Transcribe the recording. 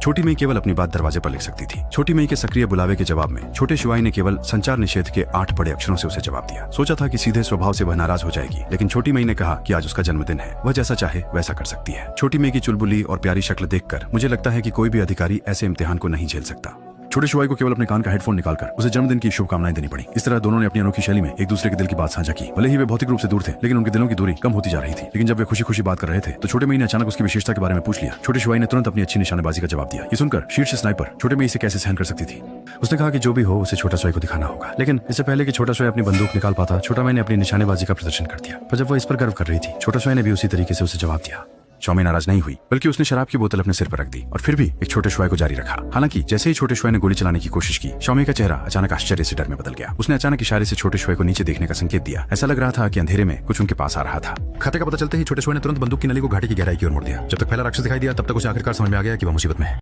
छोटी मई केवल अपनी बात दरवाजे पर लिख सकती थी। छोटी मई के सक्रिय बुलावे के जवाब में छोटे शिवाई ने केवल संचार निषेध के 8 बड़े अक्षरों से उसे जवाब दिया। सोचा था कि सीधे स्वभाव से वह नाराज हो जाएगी, लेकिन छोटी मई ने कहा कि आज उसका जन्मदिन है, वह जैसा चाहे वैसा कर सकती है। छोटी मई की चुलबुली और प्यारी शक्ल देखकर मुझे लगता है कि कोई भी अधिकारी ऐसे इम्तिहान को नहीं झेल सकता। छोटे शिवाई को केवल अपने कान का हेडफोन निकालकर उसे जन्मदिन की शुभकामनाएं देनी पड़ी। इस तरह दोनों ने अपनी अनोखी शैली में एक दूसरे के दिल की बात साझा की। भले ही वे भौतिक रूप से दूर थे, लेकिन उनके दिलों की दूरी कम होती जा रही थी। लेकिन जब वे खुशी खुशी बात कर रहे थे तो छोटे मई ने अचानक उसकी विशेषता के बारे में पूछ लिया। छोटे शिवाई ने तुरंत अपनी अच्छी निशानेबाजी का जवाब दिया। ये सुनकर शीर्ष स्नाइपर छोटे मई इसे कैसे सहन कर सकती थी। उसने कहा कि जो भी हो उसे छोटा शिवाई को दिखाना होगा। लेकिन इससे पहले कि छोटा शिवाई अपनी बंदूक निकाल पाता, छोटा मई ने अपनी निशानेबाजी का प्रदर्शन कर दिया। पर जब वह इस पर गर्व कर रही थी, छोटा शिवाई ने भी उसी तरीके से उसे जवाब दिया। शौमी नाराज नहीं हुई, बल्कि उसने शराब की बोतल अपने सिर पर रख दी और फिर भी एक छोटे शिवाई को जारी रखा। हालांकि जैसे ही छोटे शिवाई ने गोली चलाने की कोशिश की, शौमी का चेहरा अचानक आश्चर्य से डर में बदल गया। उसने अचानक इशारे से छोटे शिवाई को नीचे देखने का संकेत दिया। ऐसा लग रहा था कि अंधेरे में कुछ उनके पास आ रहा था। खतरे का पता चलते ही छोटे शिवाई ने तुरंत बंदूक की नली को घाटी की गहराई की ओर मोड़ दिया। जब तक पहला राक्षस दिखाई दिया, तब तक उसे आखिरकार समझ में आ गया कि वह मुसीबत में है।